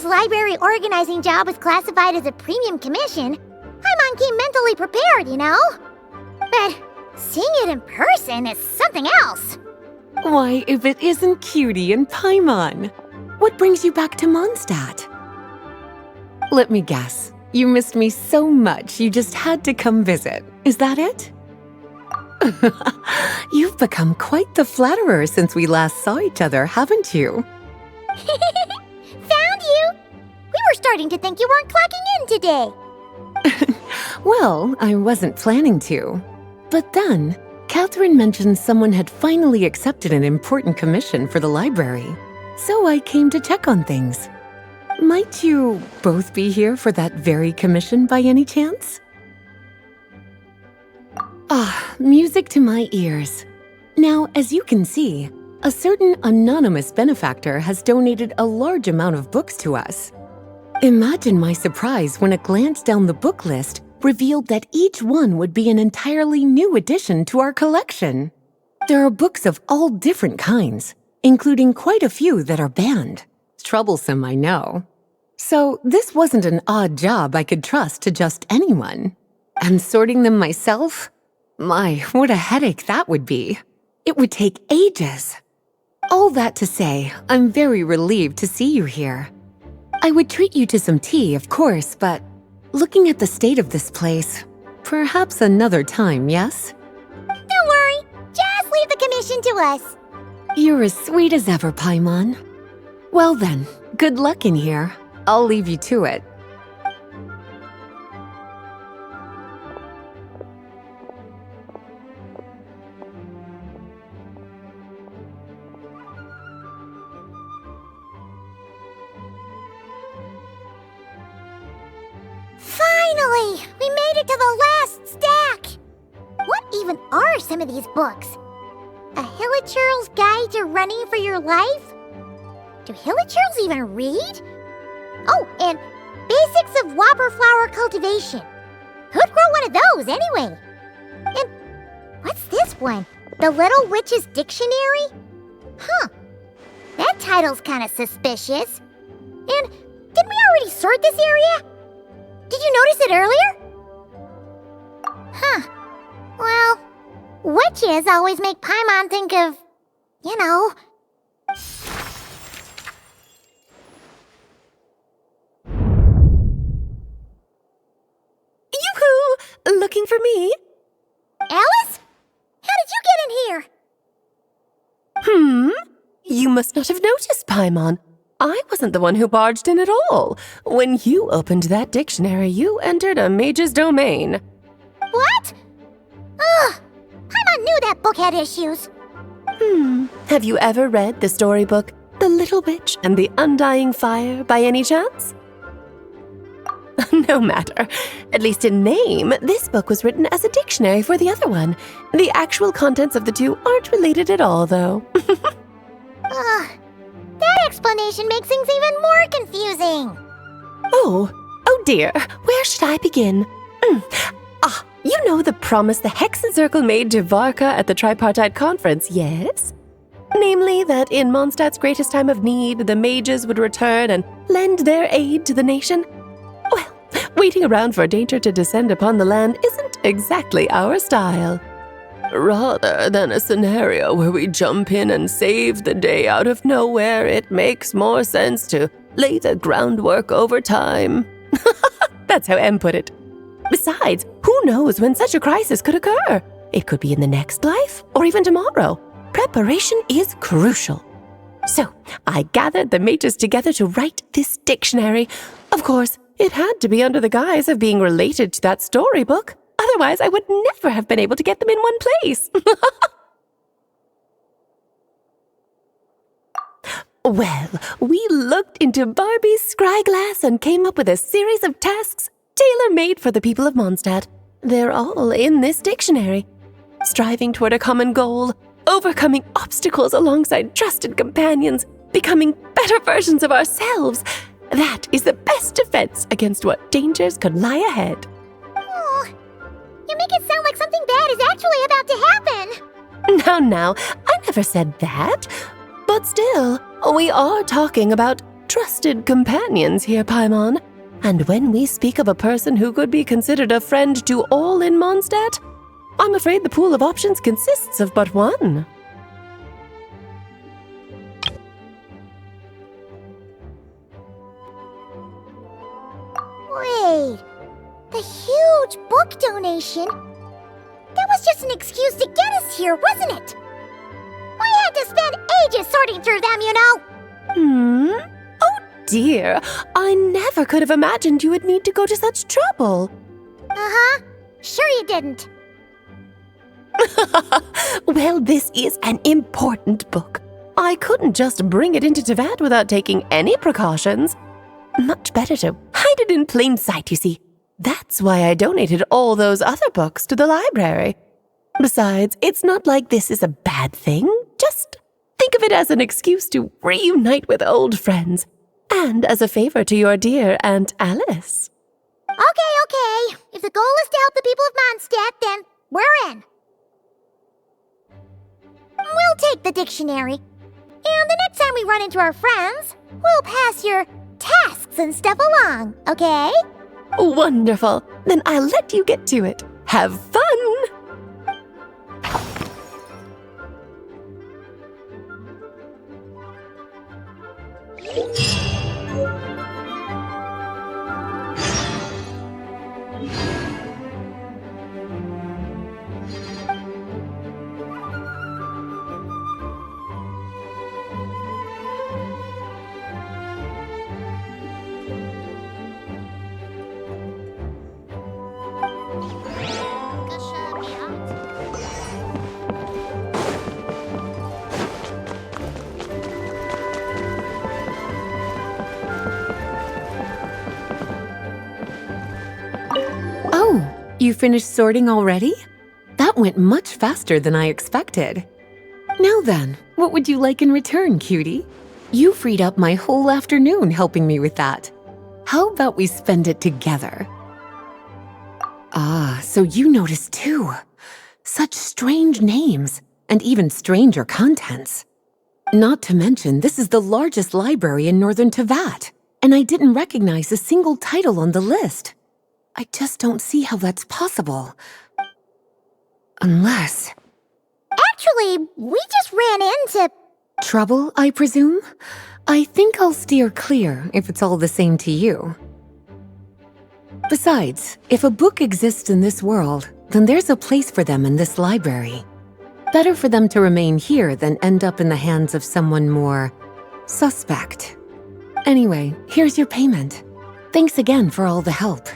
library organizing job was classified as a premium commission, Paimon came mentally prepared, you know? But seeing it in person is something else. Why, if it isn't Cutie and Paimon? What brings you back to Mondstadt? Let me guess. You missed me so much you just had to come visit. Is that it? You've become quite the flatterer since we last saw each other, haven't you? Found you! We were starting to think you weren't clocking in today. Well, I wasn't planning to. But then, Catherine mentioned someone had finally accepted an important commission for the library. So I came to check on things. Might you both be here for that very commission by any chance? Ah, music to my ears. Now, as you can see, a certain anonymous benefactor has donated a large amount of books to us. Imagine my surprise when a glance down the book list revealed that each one would be an entirely new addition to our collection. There are books of all different kinds, including quite a few that are banned. Troublesome, I know. So this wasn't an odd job I could trust to just anyone. And sorting them myself? My, what a headache that would be. It would take ages. All that to say, I'm very relieved to see you here. I would treat you to some tea, of course, but looking at the state of this place, perhaps another time, yes? Don't worry, just leave the commission to us. You're as sweet as ever, Paimon. Well then, good luck in here. I'll leave you to it. Finally! We made it to the last stack! What even are some of these books? A Hilichurl's Guide to Running for Your Life? Do Hilichurls even read? Oh, and Basics of Whopper Flower Cultivation. Who'd grow one of those, anyway? And what's this one? The Little Witch's Dictionary? Huh. That title's kind of suspicious. And didn't we already sort this area? Did you notice it earlier? Huh. Well, witches always make Paimon think of, you know. Yoo-hoo! Looking for me? Alice? How did you get in here? You must not have noticed, Paimon. I wasn't the one who barged in at all. When you opened that dictionary, you entered a mage's domain. What? Ugh! Paimon knew that book had issues. Have you ever read the storybook, The Little Witch and the Undying Fire, by any chance? No matter. At least in name, this book was written as a dictionary for the other one. The actual contents of the two aren't related at all, though. Ugh. That explanation makes things even more confusing. Oh dear. Where should I begin? You know the promise the Hexen Circle made to Varka at the Tripartite Conference, yes? Namely, that in Mondstadt's greatest time of need, the mages would return and lend their aid to the nation? Well, waiting around for danger to descend upon the land isn't exactly our style. Rather than a scenario where we jump in and save the day out of nowhere, it makes more sense to lay the groundwork over time. That's how Em put it. Besides, who knows when such a crisis could occur? It could be in the next life, or even tomorrow. Preparation is crucial. So, I gathered the mages together to write this dictionary. Of course, it had to be under the guise of being related to that storybook. Otherwise, I would never have been able to get them in one place. Well, we looked into Barbie's scryglass and came up with a series of tasks tailor-made for the people of Mondstadt. They're all in this dictionary. Striving toward a common goal, overcoming obstacles alongside trusted companions, becoming better versions of ourselves. That is the best defense against what dangers could lie ahead. Oh, you make it sound like something bad is actually about to happen. Now, I never said that. But still, we are talking about trusted companions here, Paimon. And when we speak of a person who could be considered a friend to all in Mondstadt, I'm afraid the pool of options consists of but one. Wait, the huge book donation? That was just an excuse to get us here, wasn't it? We had to spend ages sorting through them, you know. Oh dear, I never could have imagined you would need to go to such trouble. Uh-huh. Sure you didn't. Well, this is an important book. I couldn't just bring it into Teyvat without taking any precautions. Much better to hide it in plain sight, you see. That's why I donated all those other books to the library. Besides, it's not like this is a bad thing. Just think of it as an excuse to reunite with old friends. And as a favor to your dear Aunt Alice. Okay. If the goal is to help the people of Mondstadt, then we're in. We'll take the dictionary. And the next time we run into our friends, we'll pass your tasks and stuff along, okay? Wonderful. Then I'll let you get to it. Have fun! Oh, you finished sorting already? That went much faster than I expected. Now then, what would you like in return, cutie? You freed up my whole afternoon helping me with that. How about we spend it together? Ah, so you noticed too. Such strange names, and even stranger contents. Not to mention, this is the largest library in northern Teyvat, and I didn't recognize a single title on the list. I just don't see how that's possible. Unless... Actually, we just ran into... Trouble, I presume? I think I'll steer clear if it's all the same to you. Besides, if a book exists in this world, then there's a place for them in this library. Better for them to remain here than end up in the hands of someone more... suspect. Anyway, here's your payment. Thanks again for all the help.